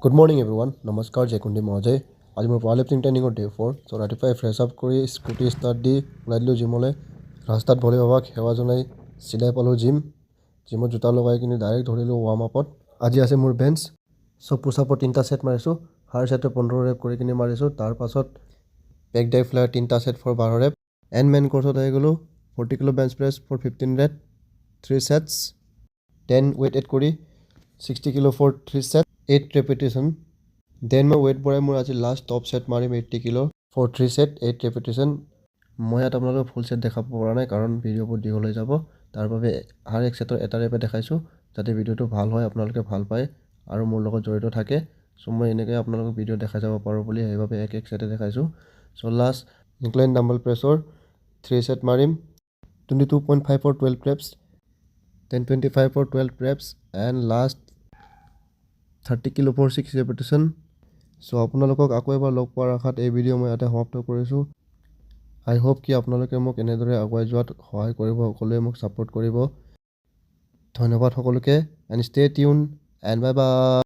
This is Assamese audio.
Good morning everyone. Namaskar Jaikundi Moje. आज मैं पावरलिफ्टिंग ट्रेनिंग डे 4 सो रातिपुৱাই ফ্ৰেছ আপ কৰি স্কুটি ষ্টাৰ্ট দি ওলাই দিলোঁ জিমলৈ ৰাস্তাত ভৰি বাবাক সেৱা জনাই চিলাই পালোঁ জিমত জোতা লগাই কিনে ডাইৰেক্ট ধৰিলোঁ ৱাৰ্ম আপত আজি আছে মোৰ বেঞ্চ সব পুছআপৰ 3টা সেট মাৰিছোঁ হাৰ সেটে 15 ৰেপ কৰি কিনে মাৰিছোঁ তাৰ পাছত বেক ডাই ফ্লাই 3টা set for 12 rep and main কোৰ্সত আহি গ'লোঁ 40 kilo bench press for 15 rep 3 sets 10 weight add কৰি 60 kilo for 3 set 8 repetition then মই ৱেট বঢ়াই মোৰ আজি লাষ্ট টপ সেট মাৰিম 80 কিলো ফৰ 3 সেট 8 repetition মই ইয়াত আপোনালোকক ফুল সেট দেখাব পৰা নাই কাৰণ ভিডিঅ'বোৰ দীঘল হৈ যাব তাৰ বাবে হাৰ এক সেটৰ এটা ৰেপে দেখাইছোঁ যাতে ভিডিঅ'টো ভাল হয় আপোনালোকে ভাল পায় আৰু মোৰ লগত জড়িত থাকে সো মই এনেকৈ আপোনালোকক ভিডিঅ' দেখাই যাব পাৰোঁ বুলি সেইবাবে এক সেটে দেখাইছোঁ সো লাষ্ট ইনক্লাইন ডাম্বল প্ৰেছৰ 3 সেট মাৰিম 22.5 for 12 reps then 25 for 12 reps and last 30 kilo for 6 repetition so আপোনালোকক আকৌ এবাৰ লগ পোৱাৰ আশাত এই ভিডিঅ' মই ইয়াতে সমাপ্ত কৰিছোঁ আই হোপ কি আপোনালোকে মোক এনেদৰে আগুৱাই যোৱাত সহায় কৰিব সকলোৱে মোক ছাপোৰ্ট কৰিব ধন্যবাদ সকলোকে and stay tune and bye bye